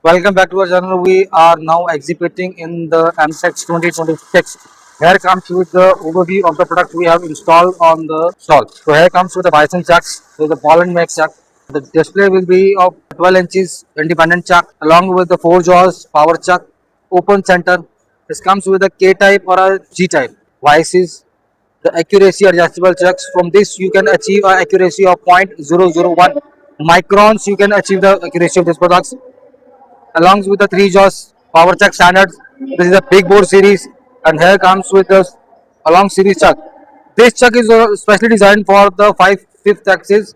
Welcome back to our channel. We are now exhibiting in the AMTEX 2026. Here comes with the overview of the product we have installed on the stall. So here comes with the bison chucks, with the ball and make chuck. The display will be of 12 inches independent chuck along with the 4 jaws power chuck, open center. This comes with a K type or a G type. Vices, the accuracy adjustable chucks. From this you can achieve an accuracy of 0.001 microns. You can achieve the accuracy of this product along with the 3 jaws power chuck standards. This is a big bore series, and here comes with the along series chuck. This chuck is specially designed for the 5/5 axis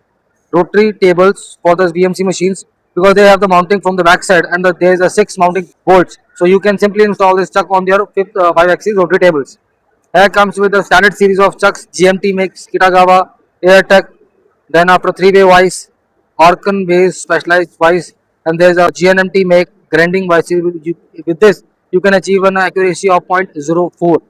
rotary tables for the VMC machines because they have the mounting from the back side and there is a 6 mounting bolts. So you can simply install this chuck on your 5 axis rotary tables. Here comes with the standard series of chucks. GMT makes Kitagawa, AirTech, then after 3-way vice, Orkan based specialized vice, and there's a GNMT make grinding vice. With this, you can achieve an accuracy of 0.04,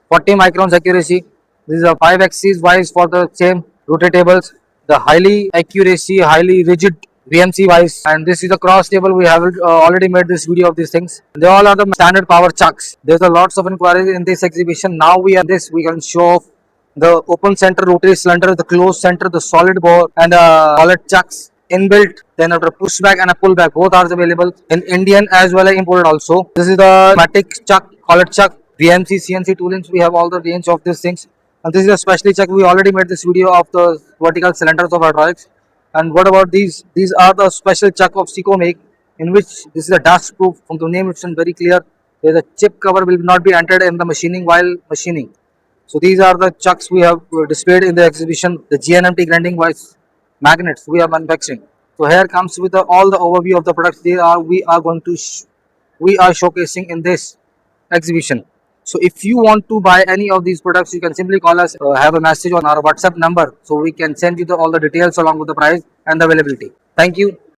40 microns accuracy. This is a 5 axis vice for the same rotatables. The highly accuracy, highly rigid VMC wise, and this is a cross table. We have already made this video of these things. They all are the standard power chucks. There's a lots of inquiries in this exhibition. Now we can show off the open center rotary cylinder, the closed center, the solid bore, and solid chucks inbuilt. Then a pushback and a pullback, both are available in Indian as well as imported also. This is the matic chuck, collet chuck, VMC, CNC toolings. We have all the range of these things. And this is a specially chuck. We already made this video of the vertical cylinders of hydraulics. And what about these? These are the special chuck of Seco make, in which this is a dust proof. From the name, it's very clear. Where the chip cover will not be entered in the machining while machining. So these are the chucks we have displayed in the exhibition. The GNMT grinding wise magnets we are manufacturing. So here comes with all the overview of the products. We are showcasing in this exhibition. So if you want to buy any of these products, you can simply call us, have a message on our WhatsApp number, so we can send you all the details along with the price and the availability. Thank you.